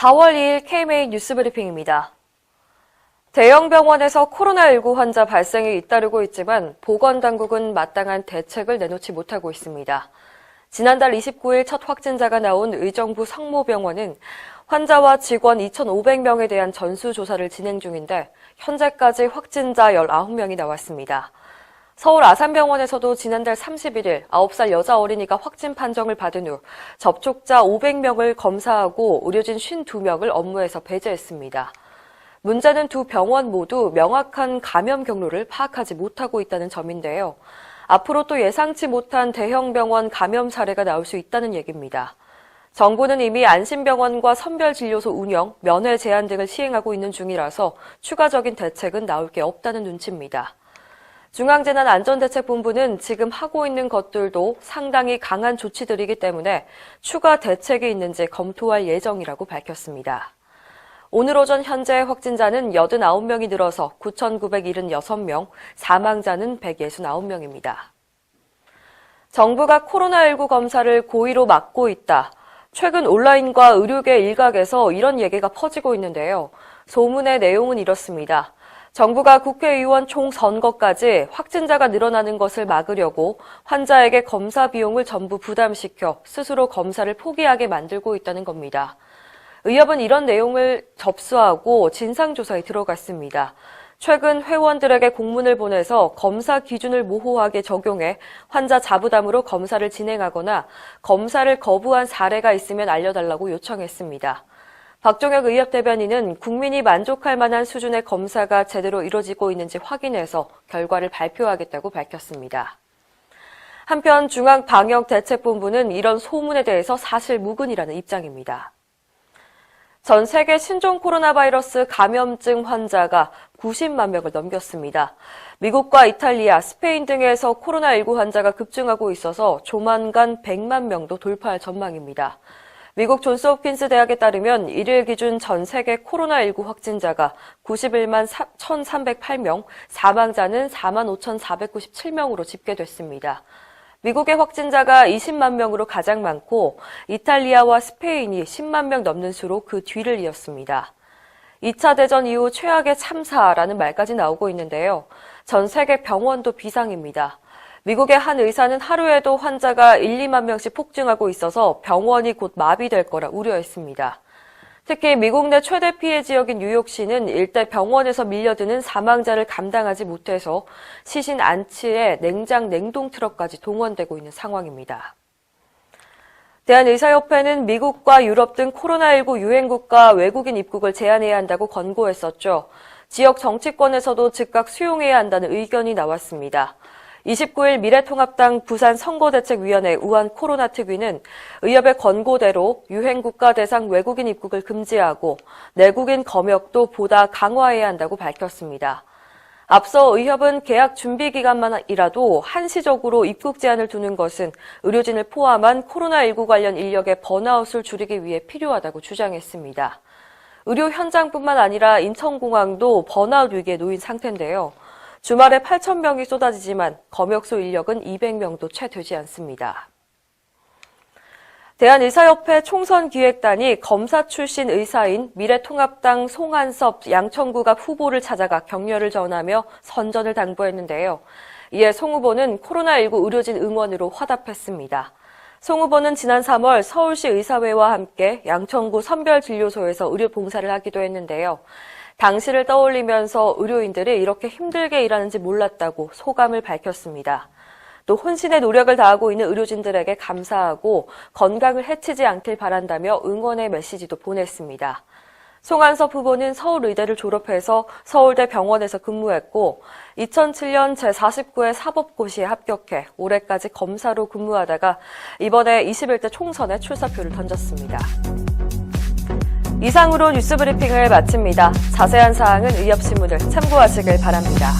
4월 2일 KMA 뉴스브리핑입니다. 대형 병원에서 코로나19 환자 발생이 잇따르고 있지만 보건당국은 마땅한 대책을 내놓지 못하고 있습니다. 지난달 29일 첫 확진자가 나온 의정부 성모병원은 환자와 직원 2,500명에 대한 전수조사를 진행 중인데 현재까지 확진자 19명이 나왔습니다. 서울 아산병원에서도 지난달 31일 9살 여자 어린이가 확진 판정을 받은 후 접촉자 500명을 검사하고 의료진 52명을 업무에서 배제했습니다. 문제는 두 병원 모두 명확한 감염 경로를 파악하지 못하고 있다는 점인데요. 앞으로 또 예상치 못한 대형 병원 감염 사례가 나올 수 있다는 얘기입니다. 정부는 이미 안심병원과 선별진료소 운영, 면회 제한 등을 시행하고 있는 중이라서 추가적인 대책은 나올 게 없다는 눈치입니다. 중앙재난안전대책본부는 지금 하고 있는 것들도 상당히 강한 조치들이기 때문에 추가 대책이 있는지 검토할 예정이라고 밝혔습니다. 오늘 오전 현재 확진자는 89명이 늘어서 9,976명, 사망자는 169명입니다. 정부가 코로나19 검사를 고의로 막고 있다. 최근 온라인과 의료계 일각에서 이런 얘기가 퍼지고 있는데요. 소문의 내용은 이렇습니다. 정부가 국회의원 총선거까지 확진자가 늘어나는 것을 막으려고 환자에게 검사 비용을 전부 부담시켜 스스로 검사를 포기하게 만들고 있다는 겁니다. 의협은 이런 내용을 접수하고 진상조사에 들어갔습니다. 최근 회원들에게 공문을 보내서 검사 기준을 모호하게 적용해 환자 자부담으로 검사를 진행하거나 검사를 거부한 사례가 있으면 알려달라고 요청했습니다. 박종혁 의협 대변인은 국민이 만족할 만한 수준의 검사가 제대로 이뤄지고 있는지 확인해서 결과를 발표하겠다고 밝혔습니다. 한편 중앙방역대책본부는 이런 소문에 대해서 사실무근이라는 입장입니다. 전 세계 신종 코로나 바이러스 감염증 환자가 90만 명을 넘겼습니다. 미국과 이탈리아, 스페인 등에서 코로나19 환자가 급증하고 있어서 조만간 100만 명도 돌파할 전망입니다. 미국 존스홉킨스 대학에 따르면 일일 기준 전 세계 코로나19 확진자가 91만 1,308명, 사망자는 4만 5,497명으로 집계됐습니다. 미국의 확진자가 20만 명으로 가장 많고 이탈리아와 스페인이 10만 명 넘는 수로 그 뒤를 이었습니다. 2차 대전 이후 최악의 참사라는 말까지 나오고 있는데요. 전 세계 병원도 비상입니다. 미국의 한 의사는 하루에도 환자가 1, 2만 명씩 폭증하고 있어서 병원이 곧 마비될 거라 우려했습니다. 특히 미국 내 최대 피해 지역인 뉴욕시는 일대 병원에서 밀려드는 사망자를 감당하지 못해서 시신 안치에 냉동 트럭까지 동원되고 있는 상황입니다. 대한의사협회는 미국과 유럽 등 코로나19 유행국가 외국인 입국을 제한해야 한다고 권고했었죠. 지역 정치권에서도 즉각 수용해야 한다는 의견이 나왔습니다. 29일 미래통합당 부산선거대책위원회 우한 코로나 특위는 의협의 권고대로 유행국가 대상 외국인 입국을 금지하고 내국인 검역도 보다 강화해야 한다고 밝혔습니다. 앞서 의협은 계약 준비 기간만이라도 한시적으로 입국 제한을 두는 것은 의료진을 포함한 코로나19 관련 인력의 번아웃을 줄이기 위해 필요하다고 주장했습니다. 의료 현장뿐만 아니라 인천공항도 번아웃 위기에 놓인 상태인데요. 주말에 8,000명이 쏟아지지만 검역소 인력은 200명도 채 되지 않습니다. 대한의사협회 총선기획단이 검사 출신 의사인 미래통합당 송한섭 양천구갑 후보를 찾아가 격려를 전하며 선전을 당부했는데요. 이에 송 후보는 코로나19 의료진 응원으로 화답했습니다. 송 후보는 지난 3월 서울시 의사회와 함께 양천구 선별진료소에서 의료 봉사를 하기도 했는데요. 당시를 떠올리면서 의료인들이 이렇게 힘들게 일하는지 몰랐다고 소감을 밝혔습니다. 또 혼신의 노력을 다하고 있는 의료진들에게 감사하고 건강을 해치지 않길 바란다며 응원의 메시지도 보냈습니다. 송한섭 후보는 서울의대를 졸업해서 서울대 병원에서 근무했고 2007년 제49회 사법고시에 합격해 올해까지 검사로 근무하다가 이번에 21대 총선에 출사표를 던졌습니다. 이상으로 뉴스브리핑을 마칩니다. 자세한 사항은 의협신문을 참고하시길 바랍니다.